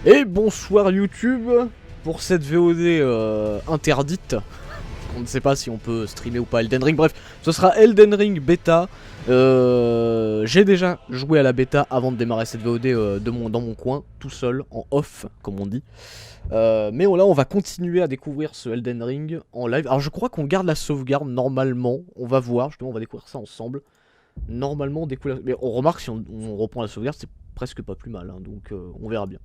Et bonsoir YouTube pour cette VOD interdite. On ne sait pas si on peut streamer ou pas Elden Ring. Bref, ce sera Elden Ring bêta. J'ai déjà joué à la bêta avant de démarrer cette VOD dans mon coin, tout seul, en off, comme on dit. Mais là, on va continuer à découvrir ce Elden Ring en live. Alors, je crois qu'on garde la sauvegarde normalement. On va voir, justement, on va découvrir ça ensemble. Normalement, on découvre. Mais on remarque si on reprend la sauvegarde, c'est presque pas plus mal. Hein, donc, on verra bien.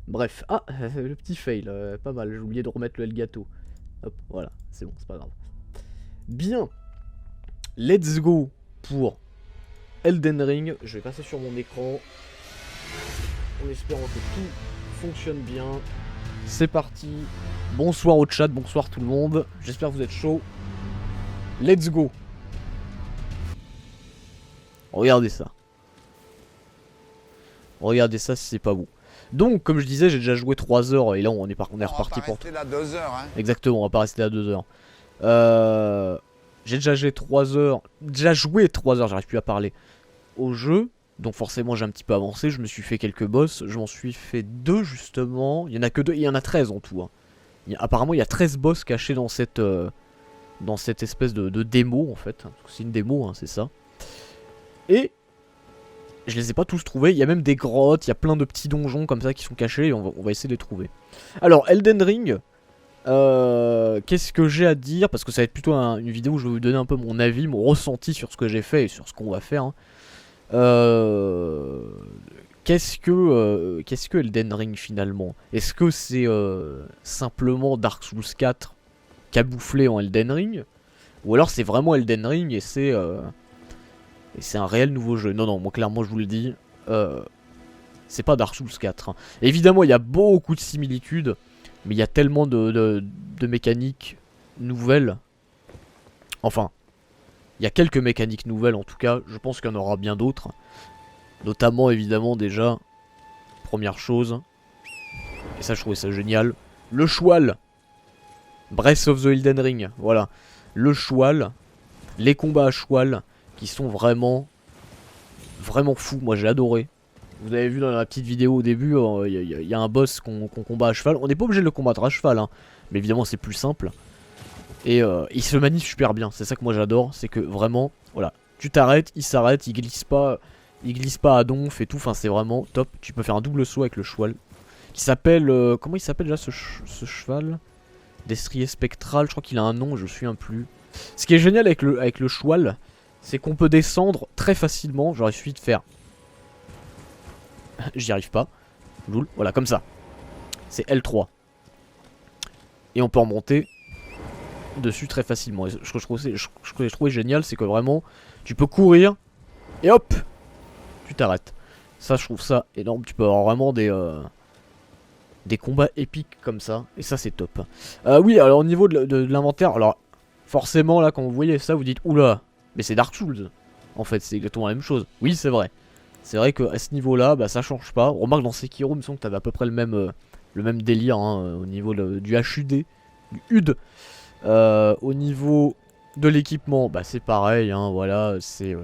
Bref, ah, le petit fail, pas mal, j'ai oublié de remettre le Elgato. Hop, voilà, c'est bon, c'est pas grave. Bien, let's go pour Elden Ring. Je vais passer sur mon écran en espérant que tout fonctionne bien. C'est parti. Bonsoir au chat, bonsoir tout le monde. J'espère que vous êtes chaud. Let's go. Regardez ça. Regardez ça si c'est pas vous. Donc, comme je disais, j'ai déjà joué 3 heures et là on est reparti pour. On va pas rester là 2 heures, hein. Exactement, on va pas rester là 2 heures. J'ai déjà joué 3 heures. J'arrive plus à parler au jeu. Donc forcément j'ai un petit peu avancé. Je me suis fait quelques boss. Je m'en suis fait 2 justement. Il y en a que 2, il y en a 13 en tout. Hein. Apparemment il y a 13 boss cachés dans cette espèce de démo en fait. C'est une démo, hein, c'est ça. Et je les ai pas tous trouvés, il y a même des grottes, il y a plein de petits donjons comme ça qui sont cachés et on va essayer de les trouver. Alors Elden Ring, qu'est-ce que j'ai à dire? Parce que ça va être plutôt une vidéo où je vais vous donner un peu mon avis, mon ressenti sur ce que j'ai fait et sur ce qu'on va faire. Hein. Qu'est-ce que Elden Ring finalement? Est-ce que c'est simplement Dark Souls 4 camouflé en Elden Ring? Ou alors c'est vraiment Elden Ring et c'est un réel nouveau jeu. Non, moi clairement je vous le dis, c'est pas Dark Souls 4. Hein. Évidemment il y a beaucoup de similitudes, mais il y a tellement de mécaniques nouvelles. Enfin, il y a quelques mécaniques nouvelles en tout cas, je pense qu'il y en aura bien d'autres. Notamment évidemment déjà, première chose, et ça je trouvais ça génial, le Shwal. Breath of the Elden Ring, voilà. Le Shwal, les combats à Shwal, qui sont vraiment fous, moi j'ai adoré. Vous avez vu dans la petite vidéo au début, il y a un boss qu'on combat à cheval. On n'est pas obligé de le combattre à cheval, hein, mais évidemment c'est plus simple. Et il se manie super bien, c'est ça que moi j'adore, c'est que vraiment, voilà, tu t'arrêtes, il s'arrête, il glisse pas à donf et tout, enfin c'est vraiment top. Tu peux faire un double saut avec le cheval, qui s'appelle, comment il s'appelle déjà ce cheval? Destrier spectral, je crois qu'il a un nom, je me souviens plus. Ce qui est génial avec le cheval, c'est qu'on peut descendre très facilement. Genre il suffit de faire. J'y arrive pas. Loul, voilà comme ça. C'est L3. Et on peut remonter dessus très facilement. Et ce que je trouvais génial, c'est que vraiment, tu peux courir et hop, tu t'arrêtes. Ça, je trouve ça énorme. Tu peux avoir vraiment des combats épiques comme ça. Et ça, c'est top. Oui, alors au niveau de l'inventaire, alors forcément là, quand vous voyez ça, vous dites oula. Mais c'est Dark Souls. En fait, c'est exactement la même chose. Oui, c'est vrai. C'est vrai qu'à ce niveau-là, bah, ça change pas. On remarque dans Sekiro, il me semble que t'avais à peu près le même délire hein, au niveau du HUD, du HUD. Au niveau de l'équipement, bah, c'est pareil. Hein, voilà, c'est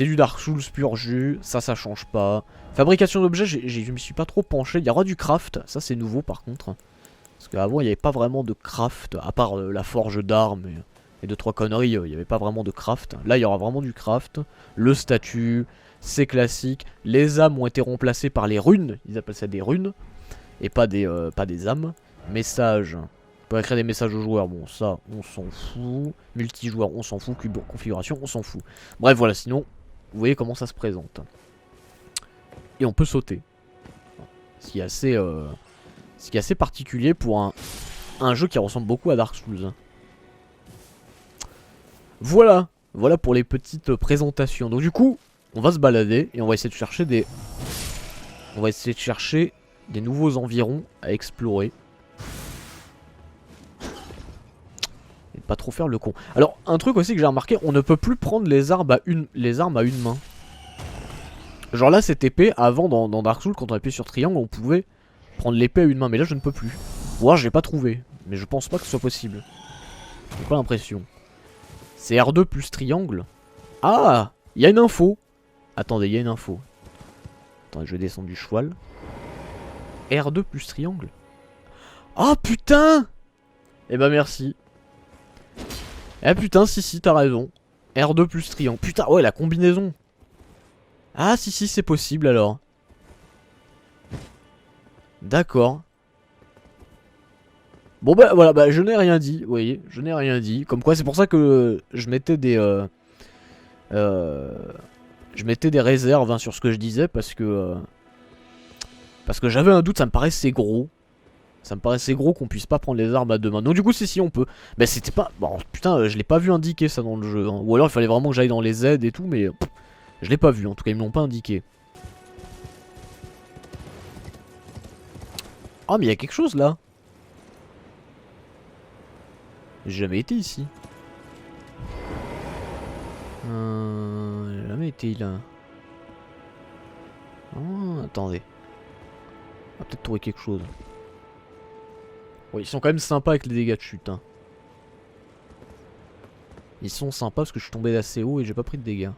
du Dark Souls pur jus. Ça change pas. Fabrication d'objets, je m'y suis pas trop penché. Il y aura du craft. Ça, c'est nouveau par contre. Parce qu'avant, il n'y avait pas vraiment de craft, à part la forge d'armes. Et 2-3 conneries, il n'y avait pas vraiment de craft. Là, il y aura vraiment du craft. Le statut, c'est classique. Les âmes ont été remplacées par les runes. Ils appellent ça des runes. Et pas des âmes. Messages. On peut écrire des messages aux joueurs. Bon, ça, on s'en fout. Multijoueur, on s'en fout. Configuration, on s'en fout. Bref, voilà. Sinon, vous voyez comment ça se présente. Et on peut sauter. Ce qui est assez particulier pour un jeu qui ressemble beaucoup à Dark Souls. Voilà pour les petites présentations. Donc du coup, on va se balader et on va essayer de chercher des nouveaux environs à explorer. Et pas trop faire le con. Alors, un truc aussi que j'ai remarqué, on ne peut plus prendre les armes à une main. Genre là, cette épée, avant dans Dark Souls, quand on appuyait sur triangle, on pouvait prendre l'épée à une main. Mais là, je ne peux plus. Ou alors, je l'ai pas trouvé. Mais je pense pas que ce soit possible. J'ai pas l'impression. C'est R2 plus triangle. Ah, il y a une info. Attendez, il y a une info. Attendez, je vais descendre du cheval. R2 plus triangle. Ah putain. Eh bah merci. Eh putain, si, t'as raison. R2 plus triangle. Putain, ouais, la combinaison. Ah si, c'est possible alors. D'accord. Bon bah voilà, bah je n'ai rien dit, vous voyez, je n'ai rien dit. Comme quoi, c'est pour ça que je mettais des... je mettais des réserves hein, sur ce que je disais parce que j'avais un doute, ça me paraissait gros. Ça me paraissait gros qu'on puisse pas prendre les armes à deux mains. Donc du coup si on peut. Mais c'était pas... Bon putain je l'ai pas vu indiquer ça dans le jeu. Hein. Ou alors il fallait vraiment que j'aille dans les aides et tout mais... je l'ai pas vu en tout cas ils me l'ont pas indiqué. Ah mais il y a quelque chose là. J'ai jamais été ici. J'ai jamais été là. Oh, attendez. On va peut-être trouver quelque chose. Ouais, ils sont quand même sympas avec les dégâts de chute. Hein. Ils sont sympas parce que je suis tombé d'assez haut et j'ai pas pris de dégâts.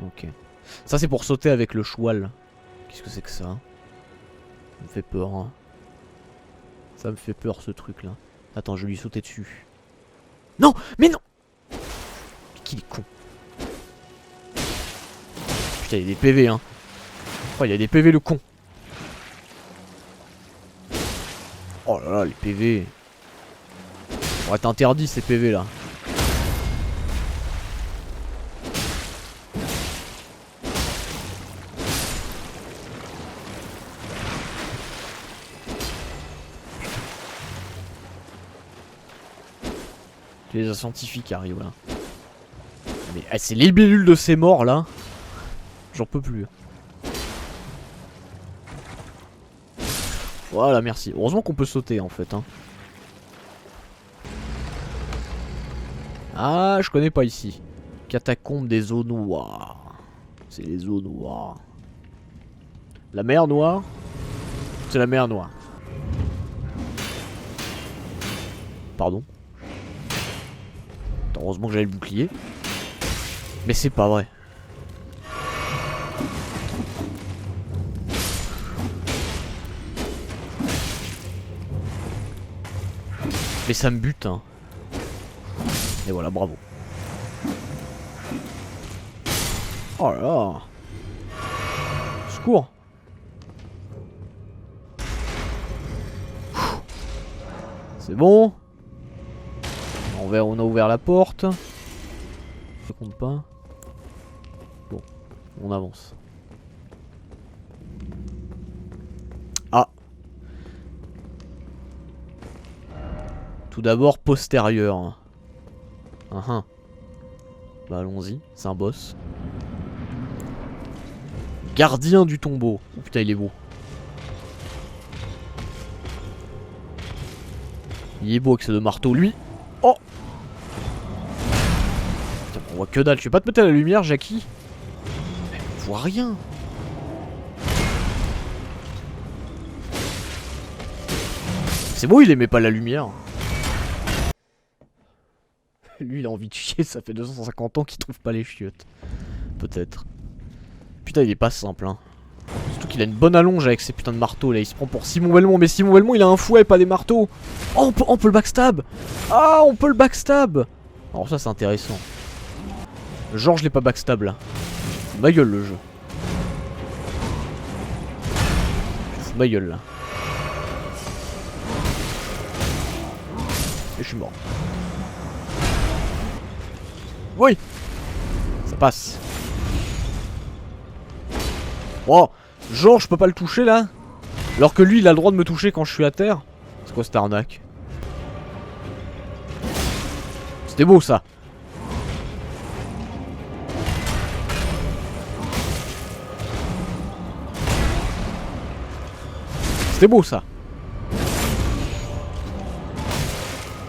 Ok. Ça c'est pour sauter avec le choual. Qu'est-ce que c'est que ça? Ça me fait peur. Hein. Ça me fait peur ce truc là. Attends, je vais lui sauter dessus. Non, mais non. Mais qu'il est con. Putain, il y a des PV hein. Oh, il y a des PV le con. Oh là là, les PV. On va être interdit ces PV là. Les scientifiques arrivent là. Mais ah, c'est les libellules de ces morts là. J'en peux plus. Voilà, merci. Heureusement qu'on peut sauter en fait. Hein. Ah, je connais pas ici. Catacombe des eaux noires. C'est les eaux noires. La mer noire. C'est la mer noire. Pardon. Heureusement que j'avais le bouclier. Mais c'est pas vrai. Mais ça me bute hein. Et voilà, bravo. Oh là là. Secours. C'est bon. On a ouvert la porte. Ça compte pas. Bon, on avance. Ah. Tout d'abord postérieur. Bah allons-y, c'est un boss. Gardien du tombeau. Oh putain il est beau. Il est beau avec ses deux marteaux lui. Oh. Putain, on voit que dalle. Tu veux pas te mettre à la lumière Jackie? Mais on voit rien. C'est beau il aimait pas la lumière. Lui il a envie de chier, ça fait 250 ans qu'il trouve pas les chiottes. Peut-être. Putain il est pas simple hein. Surtout qu'il a une bonne allonge avec ses putains de marteaux là. Il se prend pour Simon Belmont. Mais Simon Belmont il a un fouet pas des marteaux. Oh on peut le backstab. Ah on peut le backstab. Alors ça c'est intéressant. Genre je l'ai pas backstab là. Ma gueule le jeu. Je fous ma gueule là. Et je suis mort. Oui. Ça passe. Oh, genre je peux pas le toucher là. Alors que lui il a le droit de me toucher quand je suis à terre. C'est quoi cette arnaque? C'était beau ça. C'était beau ça.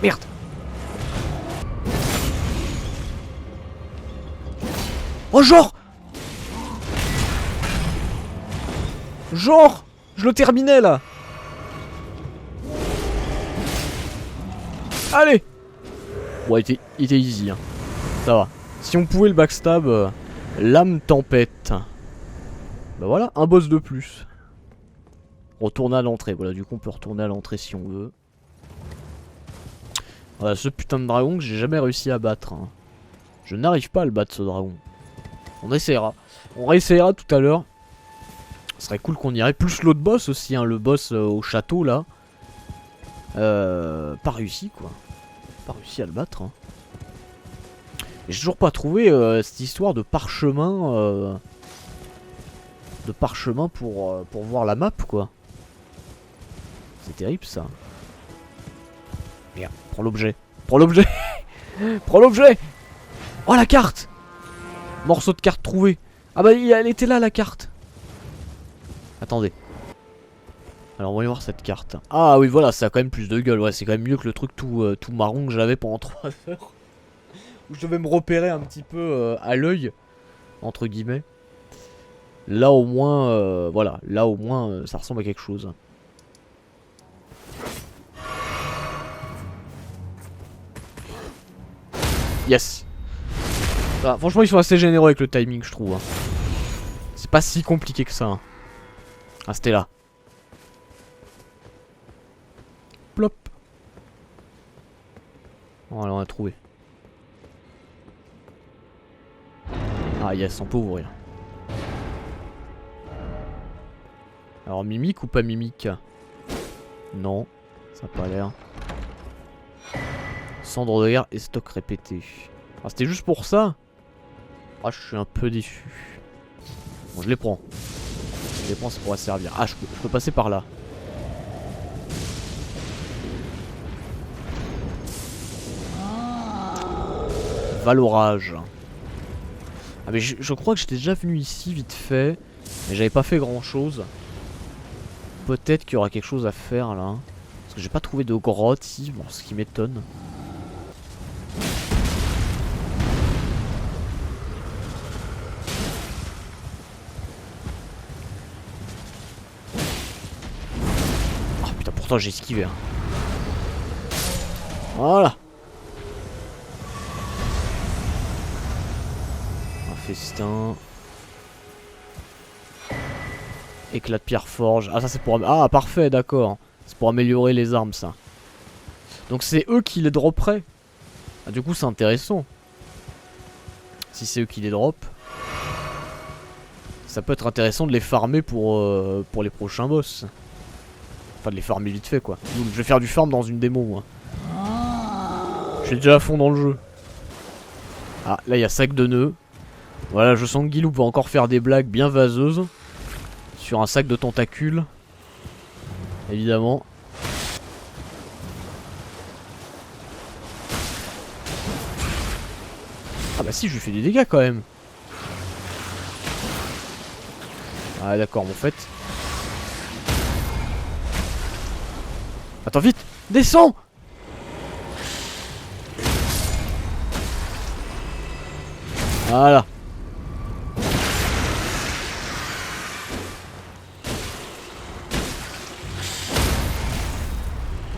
Merde. Oh genre je le terminais là. Allez. Ouais il était easy hein. Ça va. Si on pouvait le backstab, l'âme tempête. Bah voilà, un boss de plus. Retourner à l'entrée, voilà, du coup on peut retourner à l'entrée si on veut. Voilà, ce putain de dragon que j'ai jamais réussi à battre. Hein. Je n'arrive pas à le battre ce dragon. On essaiera. On réessayera tout à l'heure. Ce serait cool qu'on y aille. Plus l'autre boss aussi, hein, le boss au château là. Pas réussi quoi. Pas réussi à le battre. Hein. Et j'ai toujours pas trouvé cette histoire de parchemin. De parchemin pour voir la map quoi. C'est terrible ça. Merde, prends l'objet. Prends l'objet. Prends l'objet. Oh la carte. Morceau de carte trouvé. Ah bah elle était là la carte. Attendez. Alors voyons voir cette carte. Ah oui voilà, ça a quand même plus de gueule. Ouais, c'est quand même mieux que le truc tout marron que j'avais pendant 3 heures. Où je devais me repérer un petit peu à l'œil. Entre guillemets. Là au moins, voilà. Là au moins, ça ressemble à quelque chose. Yes. Ah, franchement ils sont assez généreux avec le timing je trouve. Hein. C'est pas si compliqué que ça. Hein. Ah c'était là. Plop. Voilà on a trouvé. Ah yes on peut ouvrir. Alors mimique ou pas mimique? Non. Ça n'a pas l'air. Cendre de guerre et stock répété. Ah c'était juste pour ça? Ah je suis un peu déçu. Bon je les prends. Je les prends ça pourra servir. Ah je peux passer par là. Valorage. Ah mais je crois que j'étais déjà venu ici vite fait. Mais j'avais pas fait grand chose. Peut-être qu'il y aura quelque chose à faire là. Parce que j'ai pas trouvé de grotte ici. Bon ce qui m'étonne. Oh putain pourtant j'ai esquivé hein. Voilà. Un festin. Éclat de pierre forge. Ah ça c'est pour... Ah parfait d'accord. C'est pour améliorer les armes ça. Donc c'est eux qui les dropperaient. Ah du coup c'est intéressant. Si c'est eux qui les drop. Ça peut être intéressant de les farmer pour les prochains boss. Enfin de les farmer vite fait quoi. Donc, je vais faire du farm dans une démo moi. Je suis déjà à fond dans le jeu. Ah là il y a sac de nœuds. Voilà je sens que Guilou va encore faire des blagues bien vaseuses. Sur un sac de tentacules. Évidemment. Ah bah si je lui fais des dégâts quand même. Ah d'accord mais en fait. Attends vite. Descends. Voilà.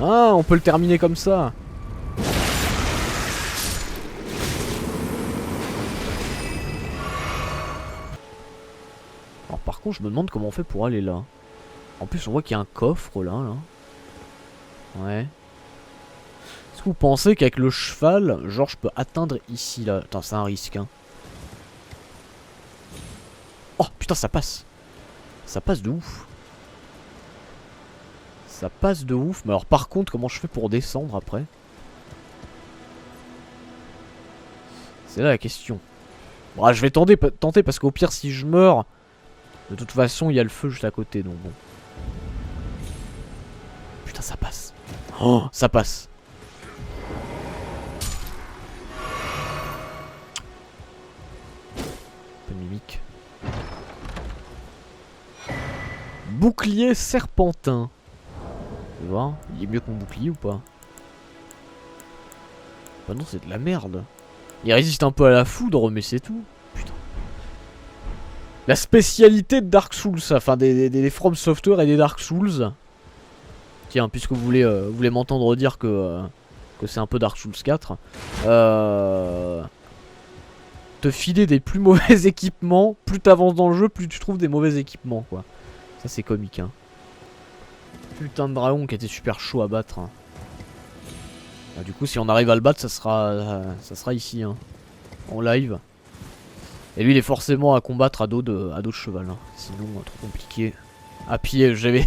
Ah, on peut le terminer comme ça. Alors par contre, je me demande comment on fait pour aller là. En plus, on voit qu'il y a un coffre là. Ouais. Est-ce que vous pensez qu'avec le cheval, genre je peux atteindre ici là? Attends, c'est un risque hein. Oh putain, ça passe. Ça passe de ouf. Ça passe de ouf. Mais alors par contre, comment je fais pour descendre après? C'est là la question. Bon, je vais tenter parce qu'au pire, si je meurs, de toute façon, il y a le feu juste à côté. Donc bon. Putain, ça passe. Oh, ça passe. Peu mimique. Bouclier serpentin. Tu vois, il est mieux que mon bouclier ou pas? Bah non, c'est de la merde. Il résiste un peu à la foudre, mais c'est tout. Putain. La spécialité de Dark Souls, enfin des From Software et des Dark Souls. Tiens, puisque vous voulez m'entendre dire que c'est un peu Dark Souls 4. te filer des plus mauvais équipements. Plus t'avances dans le jeu, plus tu trouves des mauvais équipements, quoi. Ça, c'est comique, hein. Putain de dragon qui était super chaud à battre, hein. Bah, du coup, si on arrive à le battre, ça sera ici, hein, en live. Et lui, il est forcément à combattre à dos de cheval, hein. Sinon, trop compliqué. À pied, j'avais...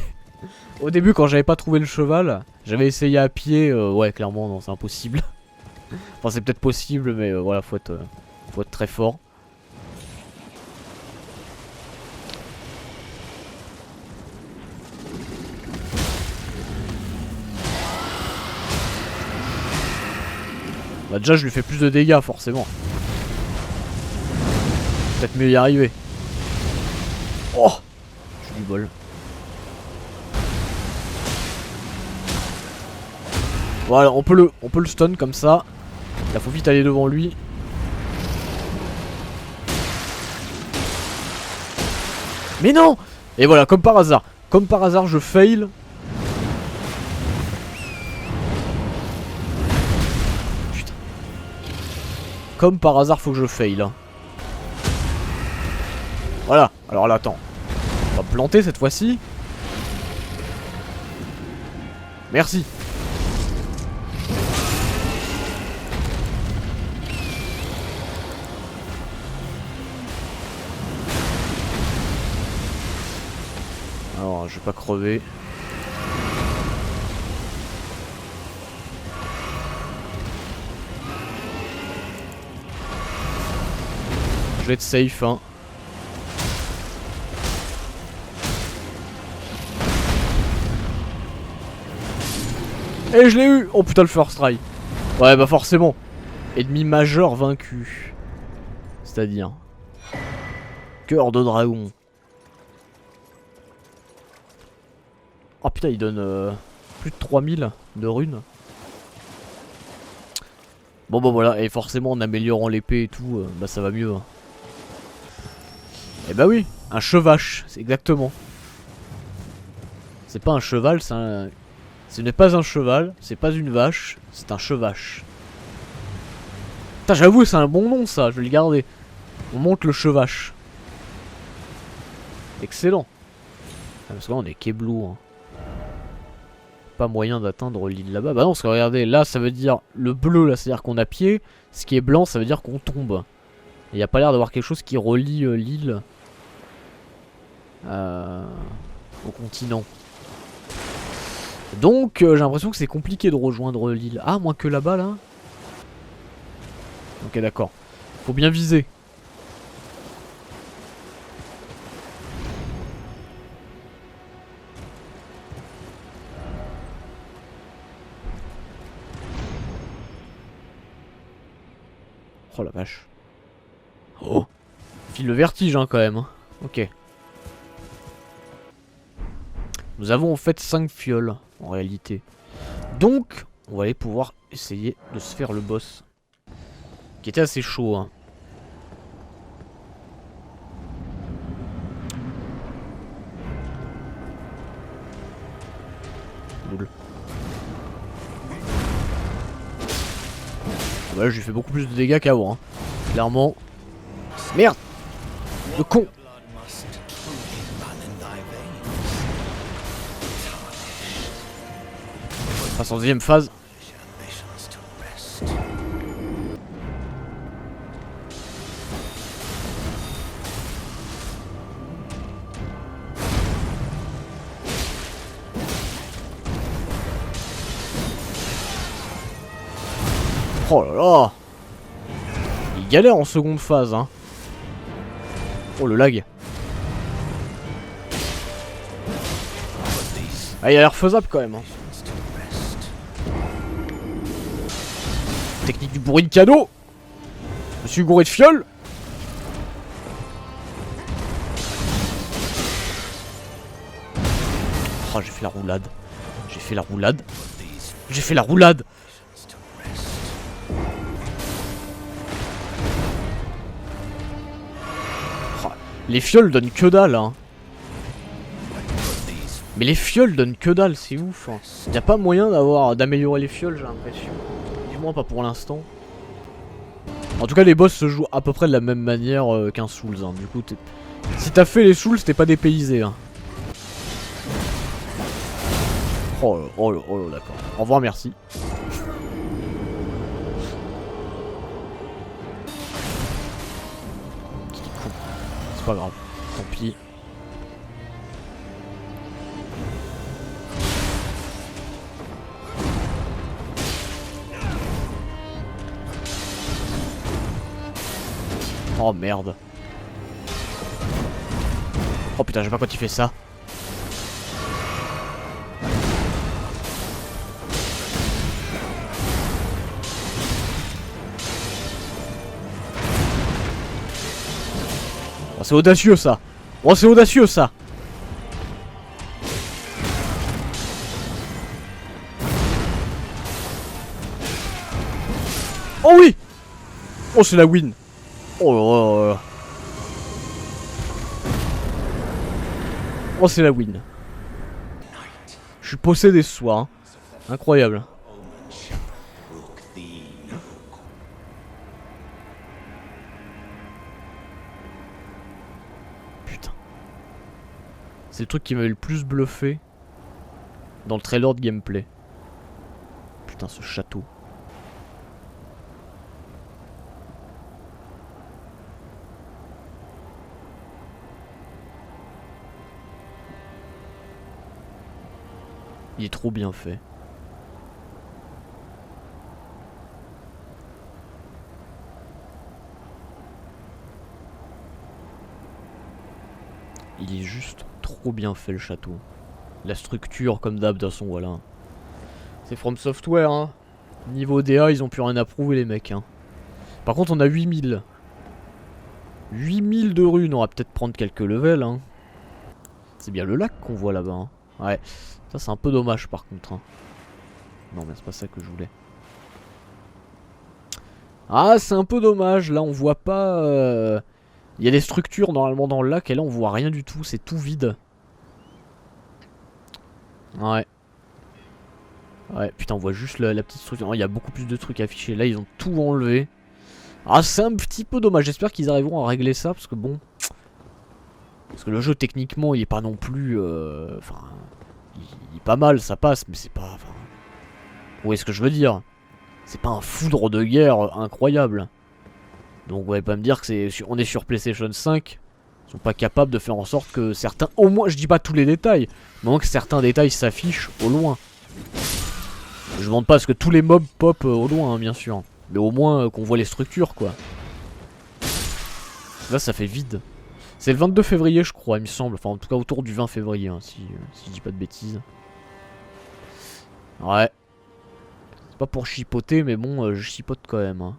Au début, quand j'avais pas trouvé le cheval, j'avais essayé à pied. Ouais, clairement, non, c'est impossible. Enfin, c'est peut-être possible, mais voilà, faut être très fort. Bah déjà je lui fais plus de dégâts forcément. Peut-être mieux y arriver. Oh, j'ai du bol. Voilà, on peut le stun comme ça. Là faut vite aller devant lui. Mais non. Et voilà, comme par hasard. Comme par hasard je fail. Comme par hasard, faut que je fail. Hein. Voilà. Alors là, attends. On va planter cette fois-ci. Merci. Alors, je vais pas crever. Je vais être safe, hein. Et je l'ai eu. Oh putain, le first try. Ouais, bah forcément. Ennemi majeur vaincu. C'est-à-dire cœur de dragon. Oh putain, il donne plus de 3000 de runes. Bon bah voilà, et forcément en améliorant l'épée et tout, bah ça va mieux. Hein. Et bah oui, un chevache, c'est exactement. C'est pas un cheval, c'est un... Ce n'est pas un cheval, c'est pas une vache, c'est un chevache. Putain, j'avoue, c'est un bon nom ça, je vais le garder. On monte le chevache. Excellent. Ah, parce que là on est Keblou. Hein. Pas moyen d'atteindre l'île là-bas. Bah non, parce que regardez, là ça veut dire le bleu, là, c'est-à-dire qu'on a pied. Ce qui est blanc, ça veut dire qu'on tombe. Il n'y a pas l'air d'avoir quelque chose qui relie l'île au continent. Donc j'ai l'impression que c'est compliqué de rejoindre l'île. Ah, moins que là-bas là. Ok, d'accord. Faut bien viser. Oh la vache. Oh, file le vertige hein, quand même. Hein. Ok. Nous avons en fait 5 fioles en réalité. Donc, on va aller pouvoir essayer de se faire le boss. Qui était assez chaud. Hein. Boule. Ah bah là, je lui fais beaucoup plus de dégâts qu'avant. Hein. Clairement. Merde! Le con! On passe en deuxième phase. Oh là là! Il galère en seconde phase, hein. Oh le lag. Ah, il a l'air faisable quand même. Hein. Technique du bourrine cadeau. Je suis gouré de fiole. Oh, j'ai fait la roulade. J'ai fait la roulade. J'ai fait la roulade. Oh, les fioles donnent que dalle, hein. Mais les fioles donnent que dalle, c'est ouf. Hein. Y a pas moyen d'améliorer les fioles, j'ai l'impression. Du moins pas pour l'instant. En tout cas, les boss se jouent à peu près de la même manière qu'un Souls. Hein. Du coup, si t'as fait les Souls, t'es pas dépaysé. Hein. Oh, d'accord. Au revoir, merci. C'est pas grave. Tant pis. Oh merde. Oh putain, je sais pas quand il fait ça. Oh, c'est audacieux ça. Oh, c'est audacieux ça. Oh oui. Oh, c'est la win. Oh là là. Oh, c'est la win. Je suis possédé ce soir. Hein. Incroyable. Putain. C'est le truc qui m'avait le plus bluffé dans le trailer de gameplay. Putain, ce château. Il est trop bien fait. Il est juste trop bien fait le château. La structure comme d'hab de toute façon voilà. C'est From Software hein. Niveau DA ils ont plus rien à prouver les mecs hein. Par contre on a 8000. 8000 de runes, on va peut-être prendre quelques levels hein. C'est bien le lac qu'on voit là-bas hein. Ouais. Ça c'est un peu dommage par contre hein. Non mais c'est pas ça que je voulais. Ah c'est un peu dommage, là on voit pas... Il y a des structures normalement dans le lac et là on voit rien du tout, c'est tout vide. Ouais. Ouais, putain on voit juste la petite structure. Il y a beaucoup plus de trucs affichés, là ils ont tout enlevé. Ah c'est un petit peu dommage, j'espère qu'ils arriveront à régler ça parce que bon... Parce que le jeu techniquement il est pas non plus... Enfin... Il est pas mal, ça passe, mais c'est pas... Enfin... Vous voyez ce que je veux dire? C'est pas un foudre de guerre incroyable. Donc vous allez pas me dire que c'est... On est sur PlayStation 5. Ils sont pas capables de faire en sorte que certains... Au moins, je dis pas tous les détails. Mais au moins que certains détails s'affichent au loin. Je demande pas à ce que tous les mobs pop au loin, hein, bien sûr. Mais au moins qu'on voit les structures, quoi. Là, ça fait vide. C'est le 22 février, je crois, il me semble. Enfin, en tout cas, autour du 20 février, hein, si je dis pas de bêtises. Ouais. C'est pas pour chipoter, mais bon, je chipote quand même. Hein.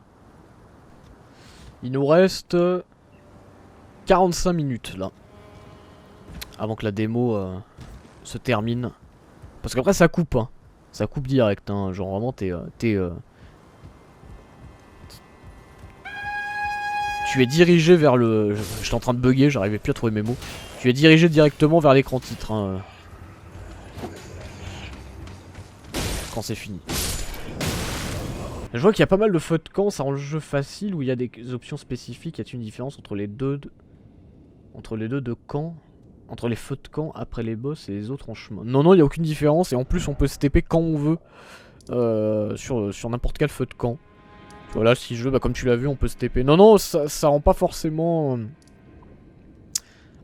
Il nous reste 45 minutes, là. Avant que la démo se termine. Parce qu'après, ça coupe, hein. Ça coupe direct, hein. Genre, vraiment, tu es dirigé vers le... J'étais en train de bugger, j'arrivais plus à trouver mes mots. Tu es dirigé directement vers l'écran titre. Hein. Quand c'est fini. Je vois qu'il y a pas mal de feux de camp, ça rend le jeu facile ou il y a des options spécifiques. Y a-t-il une différence entre les deux de camp? Entre les feux de camp après les boss et les autres en chemin? Non, non, il n'y a aucune différence et en plus on peut se TP quand on veut sur n'importe quel feu de camp. Voilà, si je veux, bah, comme tu l'as vu, on peut se TP. Non, non, ça rend pas forcément...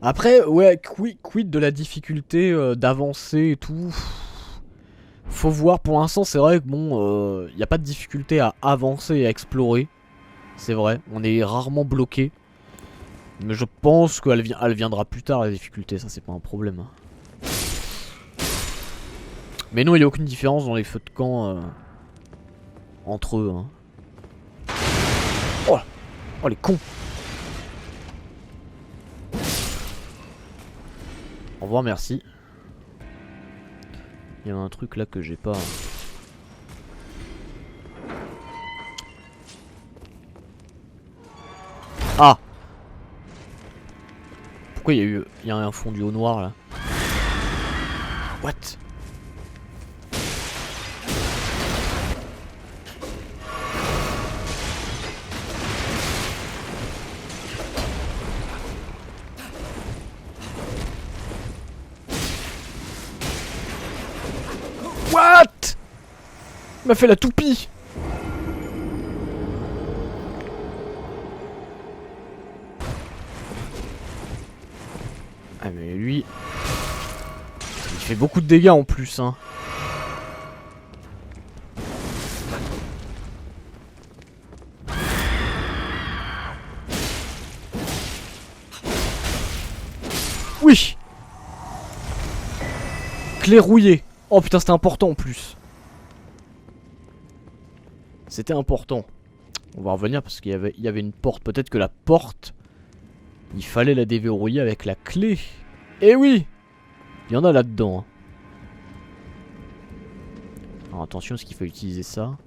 Après, ouais, quid de la difficulté d'avancer et tout. Faut voir, pour l'instant, c'est vrai que bon, y a pas de difficulté à avancer et à explorer. C'est vrai, on est rarement bloqué. Mais je pense qu'elle viendra plus tard, la difficulté, ça c'est pas un problème. Mais non, il n'y a aucune différence dans les feux de camp entre eux. Hein. Oh, oh les cons. Au revoir, merci. Il y a un truc là que j'ai pas. Ah! Pourquoi il y a un fondu au noir là? What? Il m'a fait la toupie. Ah mais lui... il fait beaucoup de dégâts en plus, hein. Oui. Clé rouillée. Oh putain, c'était important en plus. C'était important. On va revenir parce qu'il y avait une porte. Peut-être que la porte, il fallait la déverrouiller avec la clé. Eh oui. Il y en a là-dedans, hein. Alors attention, est-ce qu'il faut utiliser ça?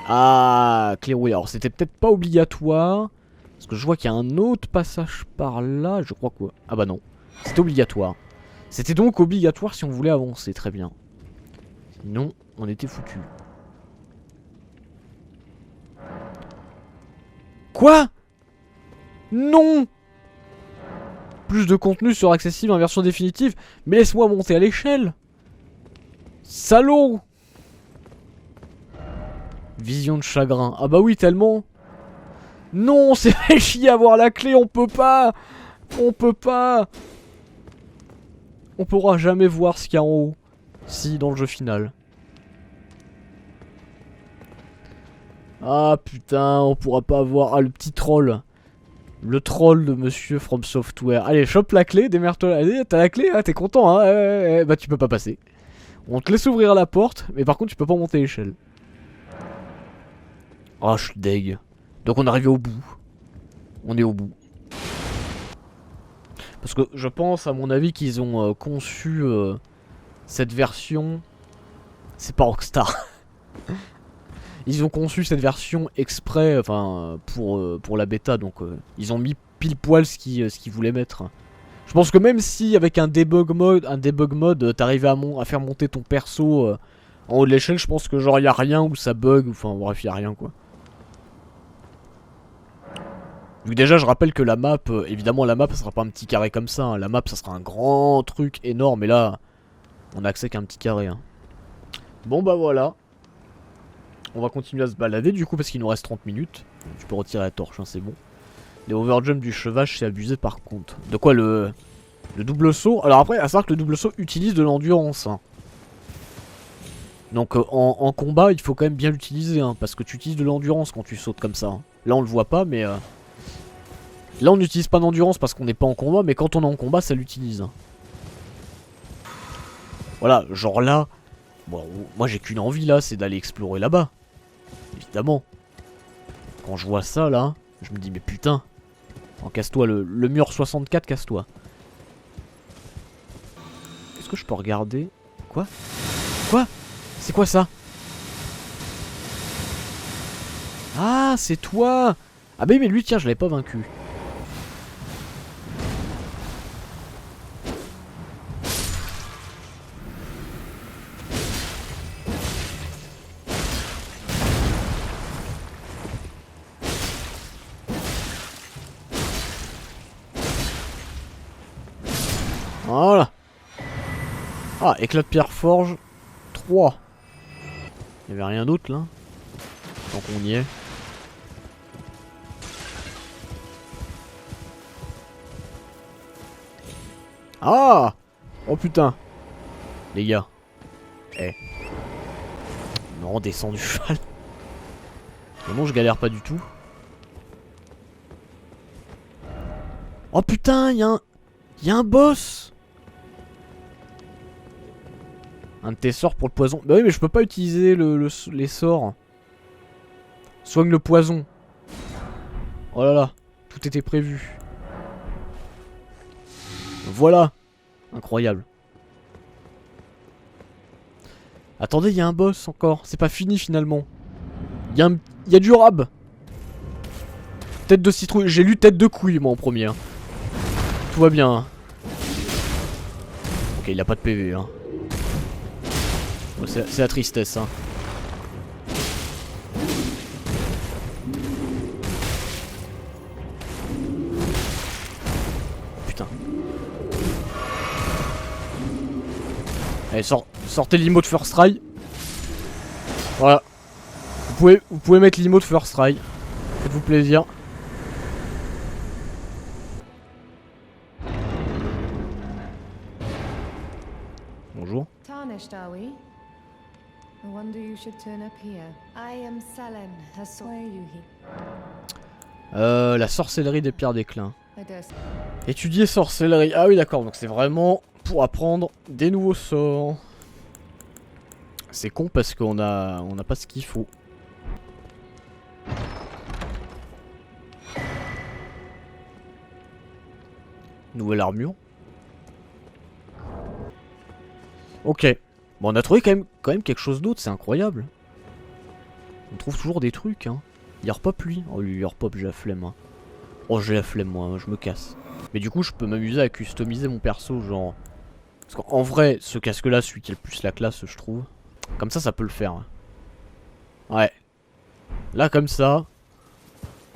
Ah, clé rouillée. Alors c'était peut-être pas obligatoire. Parce que je vois qu'il y a un autre passage par là. Je crois quoi. Ah bah non. C'était obligatoire. C'était donc obligatoire si on voulait avancer. Très bien. Sinon, on était foutu. Quoi? Non! Plus de contenu sera accessible en version définitive. Mais laisse-moi monter à l'échelle. Salaud! Vision de chagrin. Ah bah oui, tellement. Non, c'est fait chier avoir la clé, on peut pas. On peut pas. On pourra jamais voir ce qu'il y a en haut. Si, dans le jeu final. Ah putain, on pourra pas voir. Ah, le petit troll. Le troll de monsieur From Software. Allez, chope la clé, démerde-toi. Allez, t'as la clé, hein, t'es content, hein. Bah tu peux pas passer. On te laisse ouvrir la porte, mais par contre tu peux pas monter l'échelle. Oh, je suis deg. Donc on est arrivé au bout. On est au bout. Parce que je pense, à mon avis, qu'ils ont conçu cette version... C'est pas Rockstar. Ils ont conçu cette version exprès, enfin, pour la bêta. Donc ils ont mis pile poil ce qu'ils voulaient mettre. Je pense que même si avec un debug mode, t'arrivais à faire monter ton perso en haut de l'échelle, je pense que genre y a rien où ça bug, enfin bref, y a rien quoi. Donc déjà je rappelle que la map, évidemment la map ça sera pas un petit carré comme ça, hein. La map ça sera un grand truc énorme et là on a accès qu'à un petit carré, hein. Bon bah voilà. On va continuer à se balader du coup parce qu'il nous reste 30 minutes. Donc, tu peux retirer la torche, hein, c'est bon. Les overjumps du cheval c'est abusé par contre. De quoi le double saut? Alors après à savoir que le double saut utilise de l'endurance, hein. Donc en combat il faut quand même bien l'utiliser, hein, parce que tu utilises de l'endurance quand tu sautes comme ça, hein. Là on le voit pas mais... Là on n'utilise pas d'endurance parce qu'on n'est pas en combat, mais quand on est en combat ça l'utilise. Voilà, genre là, bon, moi j'ai qu'une envie là, c'est d'aller explorer là-bas. Évidemment. Quand je vois ça là, je me dis mais putain. Oh, casse-toi, le mur 64, casse-toi. Est-ce que je peux regarder? Quoi? Quoi? C'est quoi ça? Ah, c'est toi! Ah bah oui, mais lui tiens, je l'avais pas vaincu. Voilà. Ah, éclat de pierre forge 3. Il y avait rien d'autre là. Tant qu'on y est. Ah! Oh putain. Les gars. Eh. Non, descends du cheval. Non, je galère pas du tout. Oh putain, y a un boss. Un de tes sorts pour le poison. Bah oui, mais je peux pas utiliser les sorts. Soigne le poison. Oh là là, tout était prévu. Voilà. Incroyable. Attendez, il y a un boss encore. C'est pas fini finalement. Il y a du rab. Tête de citrouille. J'ai lu tête de couille moi en premier, hein. Tout va bien, hein. Ok, il a pas de PV, hein. Bon, c'est la tristesse, hein. Putain. Allez, sortez l'imo de First Try. Voilà. Vous pouvez mettre l'emote first try. Faites-vous plaisir. Bonjour. Tarnished, are we? No wonder you should turn up here. I am Selen, a Soyuhi. La sorcellerie des pierres d'éclin. I dare say. Étudier sorcellerie. Ah oui, d'accord. Donc c'est vraiment pour apprendre des nouveaux sorts. C'est con parce qu'on a pas ce qu'il faut. Nouvelle armure. Ok. Bon, on a trouvé quand même quelque chose d'autre, c'est incroyable. On trouve toujours des trucs, hein. Yarpop, lui. Oh, lui, Yarpop, j'ai la flemme, hein. Oh, j'ai la flemme, moi, je me casse. Mais du coup, je peux m'amuser à customiser mon perso, genre... Parce qu'en vrai, ce casque-là, celui qui a le plus la classe, je trouve. Comme ça peut le faire. Hein. Ouais. Là, comme ça,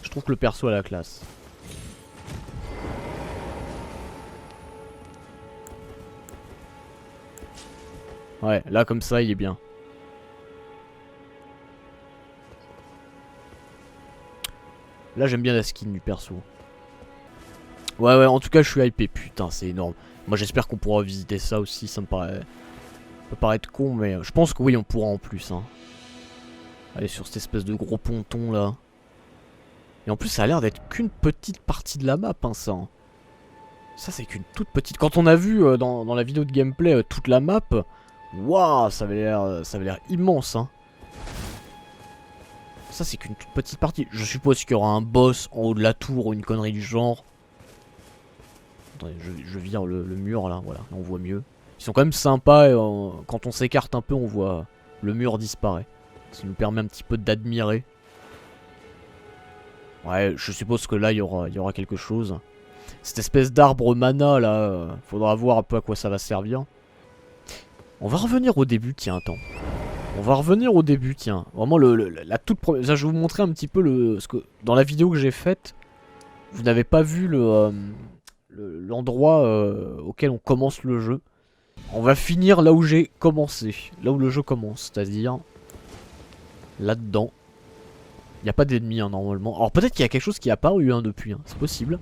je trouve que le perso a la classe. Ouais, là, comme ça, il est bien. Là, j'aime bien la skin du perso. Ouais, en tout cas, je suis hypé. Putain, c'est énorme. Moi, j'espère qu'on pourra visiter ça aussi. Ça me paraît... Ça peut paraître con, mais je pense que oui, on pourra en plus. Hein. Aller sur cette espèce de gros ponton, là. Et en plus, ça a l'air d'être qu'une petite partie de la map, hein, ça. Ça, c'est qu'une toute petite... Quand on a vu dans la vidéo de gameplay toute la map... Waouh, ça avait l'air immense, hein. Ça, c'est qu'une toute petite partie. Je suppose qu'il y aura un boss en haut de la tour ou une connerie du genre. Attendez, je vire le mur, là, voilà, on voit mieux. Ils sont quand même sympas, et quand on s'écarte un peu, on voit le mur disparaît. Ça nous permet un petit peu d'admirer. Ouais, je suppose que là, il y aura quelque chose. Cette espèce d'arbre mana, là, faudra voir un peu à quoi ça va servir. On va revenir au début, tiens, attends. On va revenir au début, tiens. Vraiment, la toute première... Ça, je vais vous montrer un petit peu le... Parce que dans la vidéo que j'ai faite, vous n'avez pas vu l'endroit auquel on commence le jeu. On va finir là où j'ai commencé. Là où le jeu commence, c'est-à-dire... Là-dedans. Il n'y a pas d'ennemis, hein, normalement. Alors peut-être qu'il y a quelque chose qui est apparu, hein, depuis. Hein. C'est possible.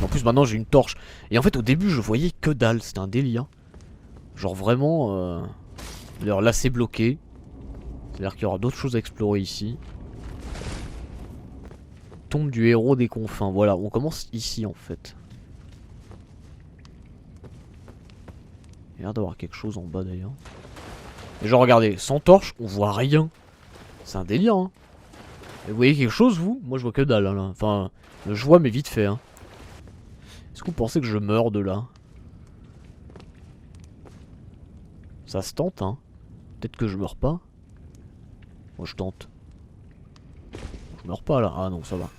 En plus, maintenant, j'ai une torche. Et en fait, au début, je voyais que dalle. C'était un délire. Genre vraiment... D'ailleurs, là, c'est bloqué. C'est-à-dire qu'il y aura d'autres choses à explorer ici. Tombe du héros des confins. Voilà, on commence ici, en fait. Il y a l'air d'avoir quelque chose en bas, d'ailleurs. Et genre, regardez, sans torche, on voit rien. C'est un délire, hein. Et vous voyez quelque chose, vous? Moi, je vois que dalle, hein, là. Enfin, je vois, mais vite fait, hein. Est-ce que vous pensez que je meurs de là? Ça se tente, hein. Peut-être que je meurs pas. Moi, je tente. Je meurs pas, là. Ah non, ça va.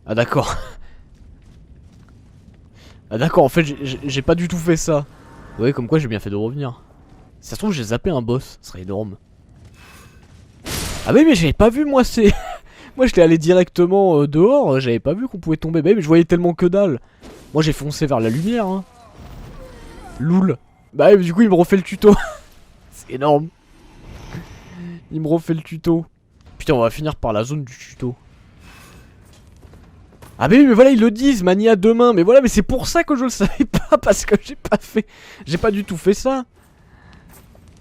Ah d'accord. Ah d'accord, en fait, j'ai pas du tout fait ça. Vous voyez, comme quoi j'ai bien fait de revenir. Si ça se trouve, j'ai zappé un boss. Ce serait énorme. Ah mais j'avais pas vu, moi, c'est... Moi, j'étais allé directement dehors. J'avais pas vu qu'on pouvait tomber. Bah mais je voyais tellement que dalle. Moi, j'ai foncé vers la lumière, hein. Loul. Bah du coup, il me refait le tuto. C'est énorme. Il me refait le tuto. Putain, on va finir par la zone du tuto. Ah mais oui, mais voilà, ils le disent, mania demain. Mais voilà, mais c'est pour ça que je le savais pas. Parce que j'ai pas fait... J'ai pas du tout fait ça.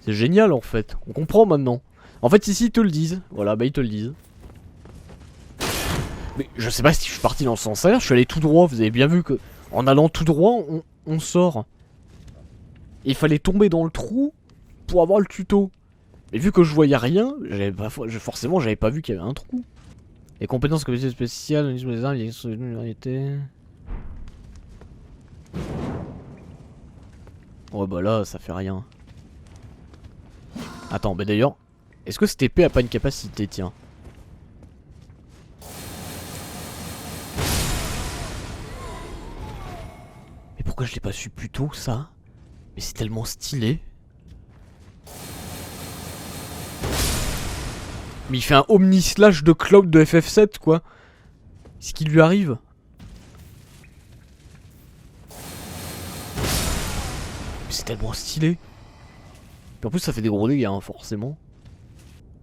C'est génial, en fait. On comprend maintenant. En fait, ici, ils te le disent. Voilà, bah ils te le disent. Mais je sais pas si je suis parti dans le sens inverse. Je suis allé tout droit. Vous avez bien vu que... En allant tout droit, on sort. Et il fallait tomber dans le trou pour avoir le tuto. Mais vu que je voyais rien, forcément j'avais pas vu qu'il y avait un trou. Les compétences capacités spéciales, les armes, une variété. Ouais bah là ça fait rien. Attends, bah d'ailleurs, est-ce que cette épée a pas une capacité, tiens? Mais pourquoi je l'ai pas su plus tôt ça? Mais c'est tellement stylé. Mais il fait un omni-slash de Cloud de FF7 quoi. Ce qui lui arrive. C'est tellement stylé. Puis en plus ça fait des gros dégâts hein, forcément.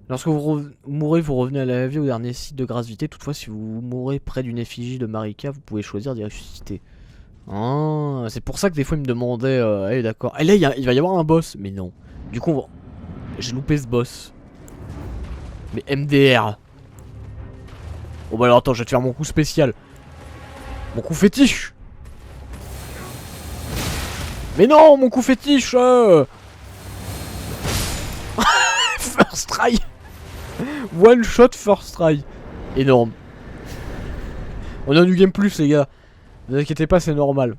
Lorsque vous mourrez, vous revenez à la vie au dernier site de gravité. Toutefois, si vous mourrez près d'une effigie de Marika, vous pouvez choisir d'y ressusciter. Ah, c'est pour ça que des fois il me demandait allez d'accord. Et là il va y avoir un boss. Mais non. Du coup j'ai loupé ce boss. Mais MDR. Bon bah alors attends, je vais te faire mon coup spécial. Mon coup fétiche. Mais non, mon coup fétiche First try. One shot first try. Énorme. On a du game plus les gars. Ne vous inquiétez pas, c'est normal.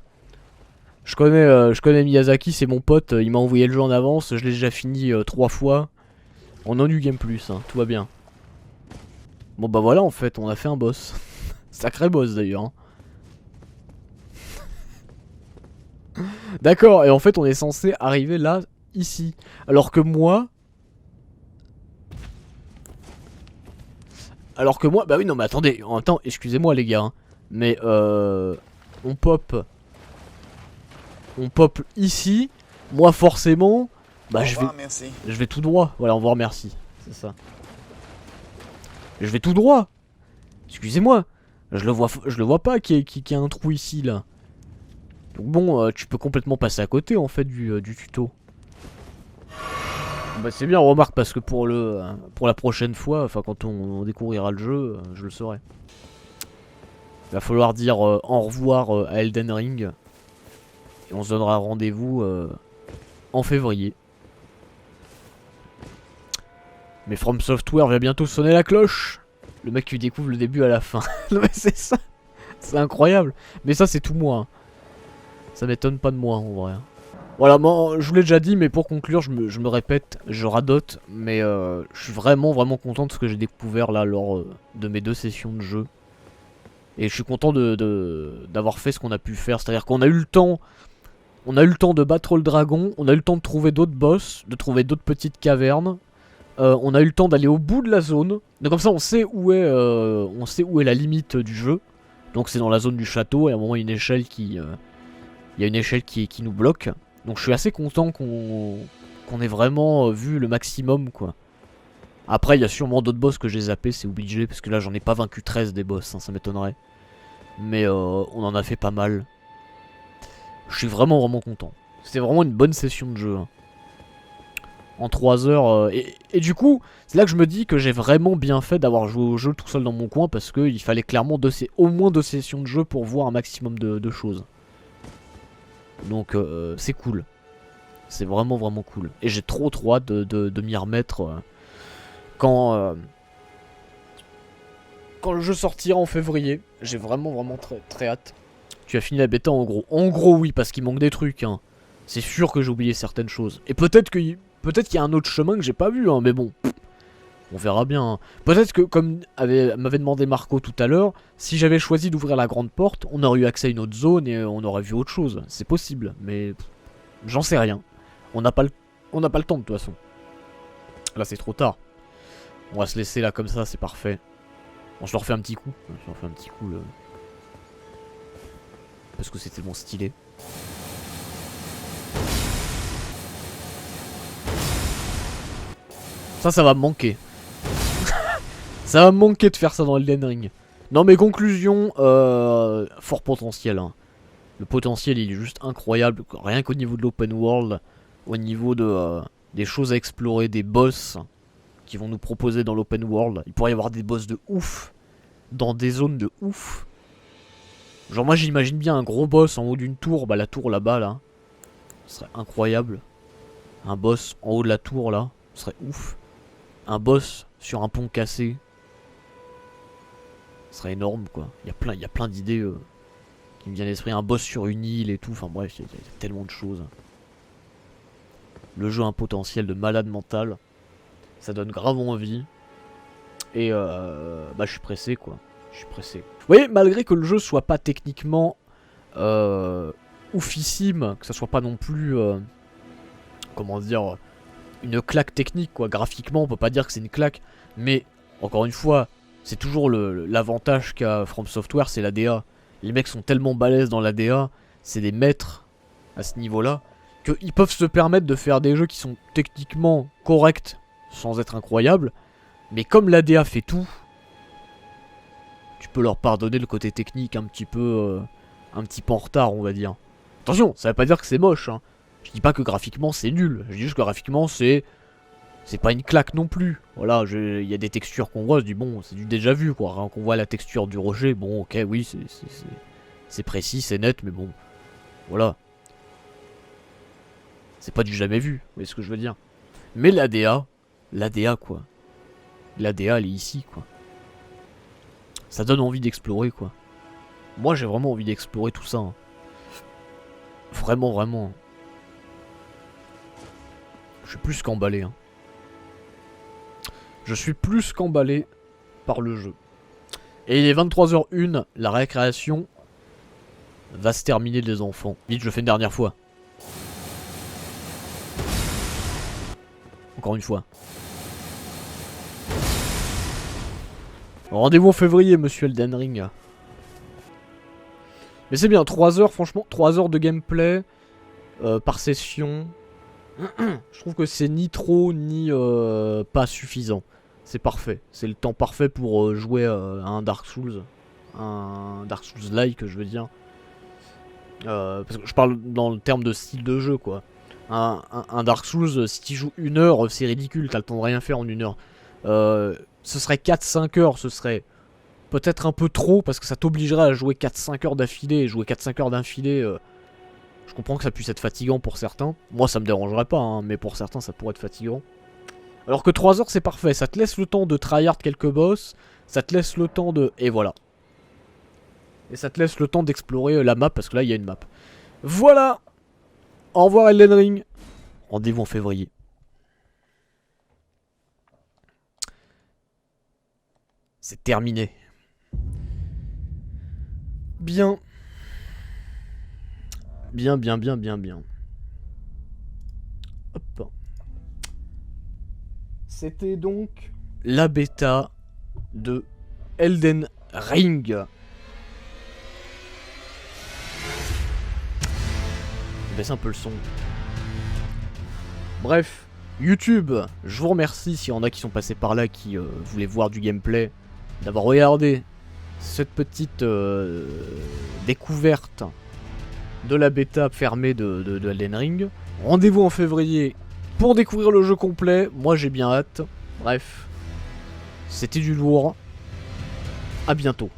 Je connais Miyazaki, c'est mon pote, il m'a envoyé le jeu en avance, je l'ai déjà fini 3 fois. On a du game plus, hein, tout va bien. Bon bah voilà en fait, on a fait un boss. Sacré boss d'ailleurs. Hein. D'accord, et en fait on est censé arriver là, ici. Alors que moi... bah oui non mais attendez, attends, excusez-moi les gars. Hein, mais on pop ici. Moi forcément, bah je vais tout droit. Voilà, au revoir merci, c'est ça. Je vais tout droit. Excusez-moi, je le vois pas qu'il y a un trou ici là. Donc bon, tu peux complètement passer à côté en fait du tuto. Bah c'est bien, remarque, parce que pour la prochaine fois, enfin quand on découvrira le jeu, je le saurai. Il va falloir dire au revoir à Elden Ring. Et on se donnera rendez-vous en février. Mais From Software va bientôt sonner la cloche. Le mec qui découvre le début à la fin. Non mais c'est ça. C'est incroyable. Mais ça c'est tout moi. Hein. Ça m'étonne pas de moi en vrai. Voilà, moi, je vous l'ai déjà dit, mais pour conclure, je me répète, je radote, mais je suis vraiment content de ce que j'ai découvert là lors de mes 2 sessions de jeu. Et je suis content d'avoir fait ce qu'on a pu faire, c'est-à-dire qu'on a eu le temps, de battre le dragon, on a eu le temps de trouver d'autres boss, de trouver d'autres petites cavernes, on a eu le temps d'aller au bout de la zone, donc comme ça on sait où est la limite du jeu. Donc c'est dans la zone du château, et à un moment il y a une échelle qui nous bloque. Donc je suis assez content qu'on ait vraiment vu le maximum quoi. Après il y a sûrement d'autres boss que j'ai zappé, c'est obligé, parce que là j'en ai pas vaincu 13 des boss, hein, ça m'étonnerait. Mais on en a fait pas mal. Je suis vraiment content. C'était vraiment une bonne session de jeu. Hein. En 3 heures. Et du coup, c'est là que je me dis que j'ai vraiment bien fait d'avoir joué au jeu tout seul dans mon coin, parce qu'il fallait clairement au moins 2 sessions de jeu pour voir un maximum de choses. Donc c'est cool. C'est vraiment cool. Et j'ai trop hâte de m'y remettre quand le jeu sortira en février. J'ai vraiment très hâte. Tu as fini la bêta en gros. En gros oui, parce qu'il manque des trucs. Hein. C'est sûr que j'ai oublié certaines choses. Et peut-être qu'il y a un autre chemin que j'ai pas vu. Hein, mais bon, on verra bien. Hein. Peut-être que, comme m'avait demandé Marco tout à l'heure, si j'avais choisi d'ouvrir la grande porte, on aurait eu accès à une autre zone et on aurait vu autre chose. C'est possible, mais j'en sais rien. On n'a pas le temps de toute façon. Là c'est trop tard. On va se laisser là comme ça, c'est parfait. Bon, je leur fais un petit coup. Parce que c'était bon stylé. Ça va me manquer. Ça va me manquer de faire ça dans Elden Ring. Non mais conclusion, fort potentiel. Hein. Le potentiel il est juste incroyable. Rien qu'au niveau de l'open world, au niveau des choses à explorer, des boss qui vont nous proposer dans l'open world. Il pourrait y avoir des boss de ouf, dans des zones de ouf. Genre moi j'imagine bien un gros boss en haut d'une tour, bah la tour là-bas là. Ce serait incroyable. Un boss en haut de la tour là, ce serait ouf. Un boss sur un pont cassé. Ce serait énorme quoi. Il y a plein d'idées qui me viennent à l'esprit. Un boss sur une île et tout, enfin bref, il y a tellement de choses. Le jeu a un potentiel de malade mental. Ça donne grave envie. Et bah je suis pressé quoi. Je suis pressé. Vous voyez, malgré que le jeu soit pas techniquement oufissime, que ça soit pas non plus comment dire, une claque technique quoi. Graphiquement on peut pas dire que c'est une claque. Mais encore une fois, c'est toujours l'avantage qu'a From Software, c'est la DA. Les mecs sont tellement balèzes dans la DA, c'est des maîtres à ce niveau là, qu'ils peuvent se permettre de faire des jeux qui sont techniquement corrects sans être incroyables. Mais comme l'ADA fait tout, tu peux leur pardonner le côté technique un petit peu en retard, on va dire. Attention, ça veut pas dire que c'est moche, hein. Je dis pas que graphiquement c'est nul, je dis juste que graphiquement c'est pas une claque non plus. Voilà, il y a des textures qu'on voit, je dis bon, c'est du déjà vu quoi. Quand on voit la texture du rocher, bon ok, oui, c'est précis, c'est net, mais bon, voilà. C'est pas du jamais vu, vous voyez ce que je veux dire. Mais l'ADA quoi. L'ADA elle est ici quoi. Ça donne envie d'explorer quoi. Moi j'ai vraiment envie d'explorer tout ça. Hein. Vraiment, vraiment. Je suis plus qu'emballé. Hein. Je suis plus qu'emballé par le jeu. Et il est 23h01, la récréation va se terminer les enfants. Vite, je le fais une dernière fois. Encore une fois. Rendez-vous en février, monsieur Elden Ring. Mais c'est bien, 3 heures, franchement, 3 heures de gameplay par session. Je trouve que c'est ni trop, ni pas suffisant. C'est parfait. C'est le temps parfait pour jouer à un Dark Souls. Un Dark Souls-like, je veux dire. Parce que je parle dans le terme de style de jeu, quoi. Un Dark Souls, si tu joues 1 heure, c'est ridicule, t'as le temps de rien faire en 1 heure. Ce serait 4-5 heures, ce serait peut-être un peu trop, parce que ça t'obligerait à jouer 4-5 heures d'affilée, et jouer 4-5 heures d'affilée, je comprends que ça puisse être fatigant pour certains. Moi, ça me dérangerait pas, hein, mais pour certains, ça pourrait être fatigant. Alors que 3 heures, c'est parfait, ça te laisse le temps de tryhard quelques boss, ça te laisse le temps de... Et voilà. Et ça te laisse le temps d'explorer la map, parce que là, il y a une map. Voilà. Au revoir Elden Ring. Rendez-vous en février. C'est terminé. Bien. Bien. Hop. C'était donc la bêta de Elden Ring. Baisse un peu le son. Bref, YouTube, je vous remercie s'il y en a qui sont passés par là, qui voulaient voir du gameplay, d'avoir regardé cette petite découverte de la bêta fermée de Elden Ring. Rendez-vous en février pour découvrir le jeu complet. Moi j'ai bien hâte. Bref, c'était du lourd. À bientôt.